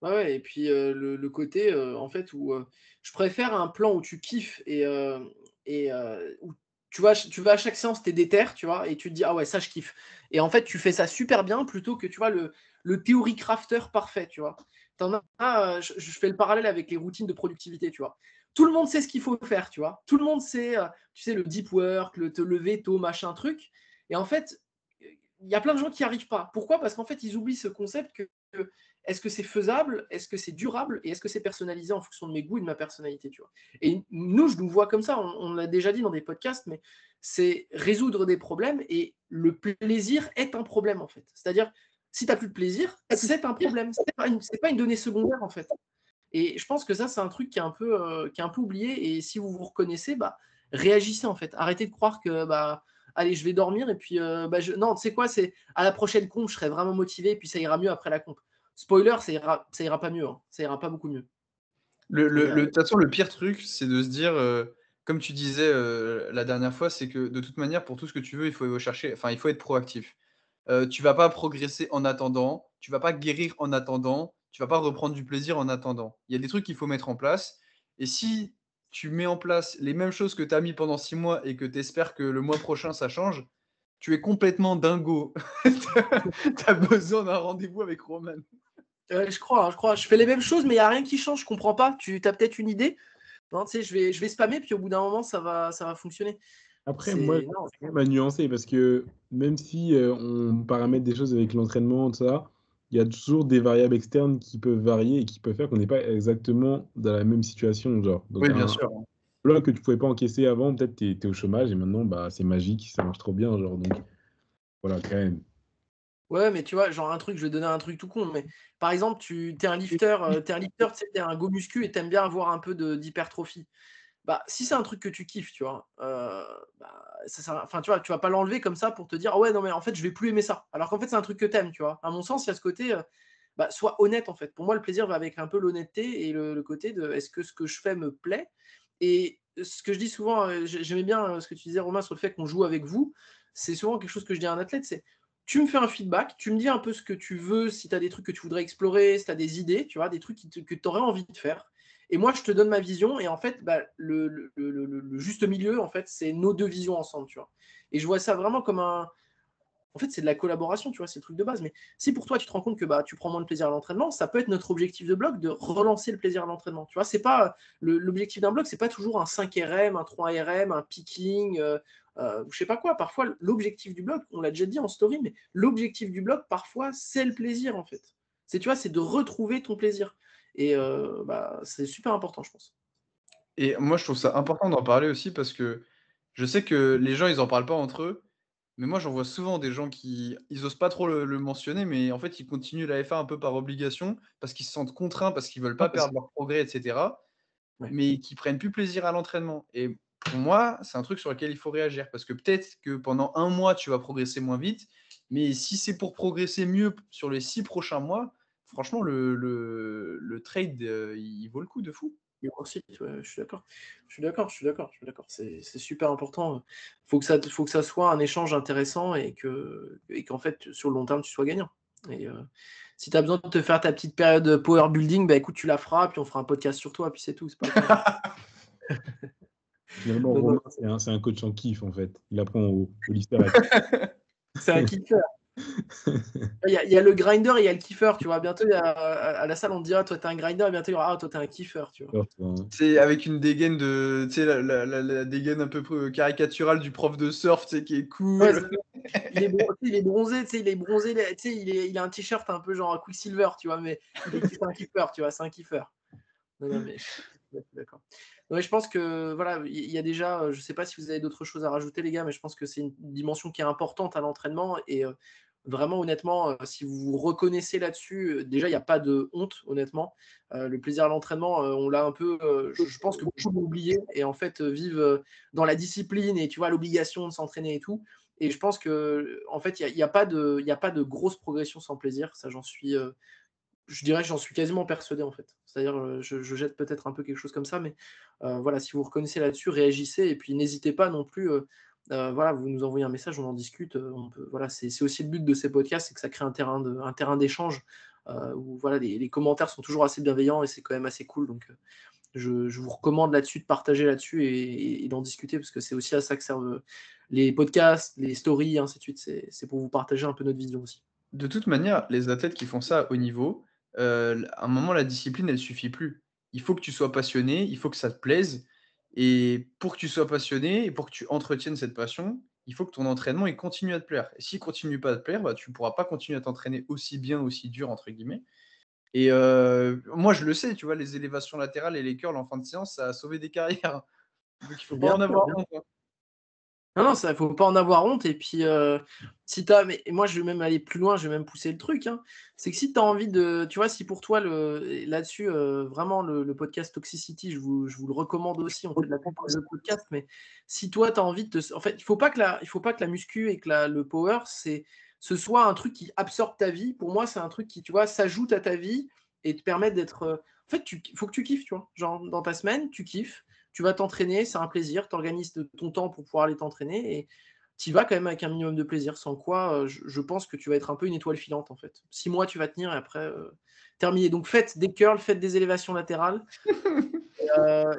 Ouais, et puis le côté en fait où je préfère un plan où tu kiffes et où tu vas à chaque séance, t'es déter, tu vois, et tu te dis ah ouais, ça je kiffe. Et en fait, tu fais ça super bien plutôt que tu vois le théorie crafter parfait, tu vois. T'en as, je fais le parallèle avec les routines de productivité, tu vois. Tout le monde sait ce qu'il faut faire, tu vois. Tout le monde sait, tu sais, le deep work, te lever tôt, machin, truc. Et en fait, il y a plein de gens qui n'y arrivent pas. Pourquoi? Parce qu'en fait, ils oublient ce concept que est-ce que c'est faisable? Est-ce que c'est durable? Et est-ce que c'est personnalisé en fonction de mes goûts et de ma personnalité, tu vois? Et nous, je nous vois comme ça, on l'a déjà dit dans des podcasts, mais c'est résoudre des problèmes et le plaisir est un problème, en fait. C'est-à-dire, si tu n'as plus de plaisir, c'est un problème. C'est pas une donnée secondaire, en fait. Et je pense que ça, c'est un truc qui est un peu oublié. Et si vous vous reconnaissez, réagissez, en fait. Arrêtez de croire que, allez, je vais dormir et puis, non, tu sais quoi, c'est à la prochaine comp, je serai vraiment motivé et puis ça ira mieux après la comp. Spoiler, ça ira pas mieux, hein. Ça ira pas beaucoup mieux. De toute façon, le pire truc, c'est de se dire, comme tu disais la dernière fois, c'est que de toute manière, pour tout ce que tu veux, il faut chercher, enfin, il faut être proactif. Tu vas pas progresser en attendant, tu vas pas guérir en attendant, tu vas pas reprendre du plaisir en attendant. Il y a des trucs qu'il faut mettre en place. Et si tu mets en place les mêmes choses que tu as mis pendant 6 mois et que tu espères que le mois prochain ça change, tu es complètement dingo. Tu as besoin d'un rendez-vous avec Roman. Je crois. Je fais les mêmes choses, mais il n'y a rien qui change. Je comprends pas. Tu as peut-être une idée? Non, tu sais, je vais spammer, puis au bout d'un moment, ça va fonctionner. Après, moi, Non, c'est quand même à nuancer parce que même si on paramètre des choses avec l'entraînement, tout ça, il y a toujours des variables externes qui peuvent varier et qui peuvent faire qu'on n'est pas exactement dans la même situation. Genre. Donc, Oui, bien sûr. bloc que tu pouvais pas encaisser avant, peut-être tu es au chômage et maintenant, bah, c'est magique, ça marche trop bien. Genre. Donc, voilà, quand même. ouais, mais tu vois, genre je vais donner un truc tout con, mais par exemple, tu es un lifter, tu sais, t'es un go muscu et t'aimes bien avoir un peu d'hypertrophie. Bah, si c'est un truc que tu kiffes, tu vois, bah, enfin, tu vois, tu vas pas l'enlever comme ça pour te dire, ah ouais, non, mais en fait, je vais plus aimer ça. Alors qu'en fait, c'est un truc que t'aimes, tu vois. À mon sens, il y a ce côté, bah, sois honnête, en fait. Pour moi, le plaisir va avec un peu l'honnêteté et le côté de, est-ce que ce que je fais me plaît? Et ce que je dis souvent, j'aimais bien ce que tu disais, Romain, sur le fait qu'on joue avec vous. C'est souvent quelque chose que je dis à un athlète, c'est, tu me fais un feedback, tu me dis un peu ce que tu veux, si tu as des trucs que tu voudrais explorer, si tu as des idées, tu vois, des trucs que tu aurais envie de faire. Et moi, je te donne ma vision. Et en fait, bah, le juste milieu, en fait, c'est nos deux visions ensemble, tu vois. Et je vois ça vraiment comme un. En fait, c'est de la collaboration, tu vois, c'est le truc de base. Mais si pour toi, tu te rends compte que bah, tu prends moins de plaisir à l'entraînement, ça peut être notre objectif de blog de relancer le plaisir à l'entraînement. Tu vois, c'est pas l'objectif d'un blog, c'est pas toujours un 5 RM, un 3 RM, un picking, je sais pas quoi. Parfois, l'objectif du blog, on l'a déjà dit en story, mais l'objectif du blog, parfois, c'est le plaisir, en fait. Tu vois, c'est de retrouver ton plaisir. Et bah, c'est super important, je pense. Et moi, je trouve ça important d'en parler aussi parce que je sais que les gens, ils en parlent pas entre eux, mais moi, j'en vois souvent des gens qui ils osent pas trop le mentionner, mais en fait, ils continuent la FA un peu par obligation parce qu'ils se sentent contraints, parce qu'ils veulent Ah, pas perdre leur progrès et cetera, Ouais. mais qui prennent plus plaisir à l'entraînement. Et pour moi, c'est un truc sur lequel il faut réagir parce que peut-être que pendant 1 mois, tu vas progresser moins vite, mais si c'est pour progresser mieux sur les 6 prochains mois, franchement, le trade, il vaut le coup de fou. Et moi aussi, ouais, je suis d'accord. Je suis d'accord, je suis d'accord, je suis d'accord. C'est super important. Faut que ça soit un échange intéressant et qu'en fait, sur le long terme, tu sois gagnant. Et si tu as besoin de te faire ta petite période power building, bah écoute, tu la feras, puis on fera un podcast sur toi, puis c'est tout, c'est pas grave. Finalement, Non, non, Romain, c'est un coach en kiff, en fait. Il apprend au lycée à c'est un kiff. Il y a le grinder et il y a le kiffer, tu vois. Bientôt, à la salle, on te dira, toi, t'es un grinder, et bientôt, il y aura, ah, toi, t'es un kiffer, tu vois. C'est avec une dégaine de, tu sais, la dégaine un peu caricaturale du prof de surf, tu sais, qui est Ouais, cool. il est bronzé, tu sais, tu sais, il a un t-shirt un peu genre Quicksilver, tu vois, mais c'est un kiffer, tu vois, c'est un kiffer. Non, non, mais je suis d'accord. Ouais, je pense que voilà, il y a déjà, je sais pas si vous avez d'autres choses à rajouter, les gars, mais je pense que c'est une dimension qui est importante à l'entraînement et vraiment, honnêtement, si vous vous reconnaissez là-dessus, déjà, il n'y a pas de honte, honnêtement. Le plaisir à l'entraînement, on l'a un peu, je pense que beaucoup l'ont oublié et en fait vivent dans la discipline et tu vois l'obligation de s'entraîner et tout. Et je pense que en fait, il y a pas de grosse progression sans plaisir. Ça, je dirais que j'en suis quasiment persuadé en fait. C'est-à-dire, je jette peut-être un peu quelque chose comme ça, mais voilà, si vous vous reconnaissez là-dessus, réagissez et puis n'hésitez pas non plus. Voilà, vous nous envoyez un message, on en discute. Voilà, c'est aussi le but de ces podcasts, c'est que ça crée un terrain d'échange où voilà, les commentaires sont toujours assez bienveillants et c'est quand même assez cool. Donc, je vous recommande là-dessus de partager là-dessus et d'en discuter parce que c'est aussi à ça que servent les podcasts, les stories, et ainsi de suite. C'est pour vous partager un peu notre vision aussi. De toute manière, les athlètes qui font ça à haut niveau, à un moment, la discipline, elle suffit plus. Il faut que tu sois passionné, il faut que ça te plaise et pour que tu sois passionné et pour que tu entretiennes cette passion, il faut que ton entraînement, il continue à te plaire et s'il continue pas à te plaire, bah, tu pourras pas continuer à t'entraîner aussi bien, aussi dur entre guillemets et moi, je le sais, tu vois? Les élévations latérales et les curls en fin de séance, ça a sauvé des carrières, donc il faut pas Bien en sûr, avoir bien. honte, hein. Non, non, ça, faut pas en avoir honte. Et puis, si mais moi, je vais même aller plus loin, je vais même pousser le truc, hein. C'est que si tu as envie de. Tu vois, si pour toi, là-dessus, vraiment, le podcast Toxicity, je vous le recommande aussi. On fait de la pub pour les autres podcasts. Mais si toi, tu as envie de te. En fait, il faut pas que la muscu et que le power, ce soit un truc qui absorbe ta vie. Pour moi, c'est un truc qui, tu vois, s'ajoute à ta vie et te permet d'être. En fait, il faut que tu kiffes, tu vois. Genre, dans ta semaine, tu kiffes, tu vas t'entraîner, c'est un plaisir, tu organises ton temps pour pouvoir aller t'entraîner et tu y vas quand même avec un minimum de plaisir, sans quoi je pense que tu vas être un peu une étoile filante en fait. 6 mois tu vas tenir et après terminé. Donc faites des curls, faites des élévations latérales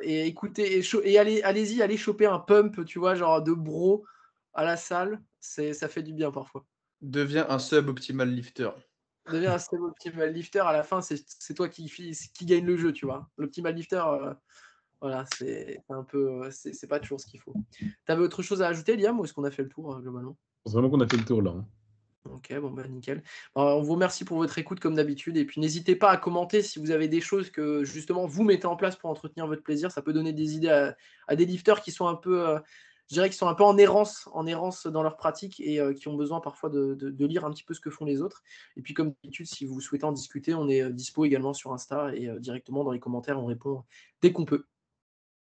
et écoutez et allez choper un pump, tu vois, genre de bro à la salle, ça fait du bien parfois. Deviens un sub-optimal lifter. Deviens un sub-optimal lifter, à la fin c'est toi qui gagne le jeu, tu vois. L'optimal lifter, Voilà, c'est un peu, c'est pas toujours ce qu'il faut. Tu avais autre chose à ajouter, Liam, ou est-ce qu'on a fait le tour globalement? Je pense vraiment qu'on a fait le tour là, hein. Ok, bon bah nickel. On vous remercie pour votre écoute comme d'habitude. Et puis n'hésitez pas à commenter si vous avez des choses que justement vous mettez en place pour entretenir votre plaisir. Ça peut donner des idées à des lifters qui sont un peu, je dirais, qui sont un peu en errance dans leur pratique et qui ont besoin parfois de lire un petit peu ce que font les autres. Et puis comme d'habitude, si vous souhaitez en discuter, on est dispo également sur Insta et directement dans les commentaires, on répond dès qu'on peut.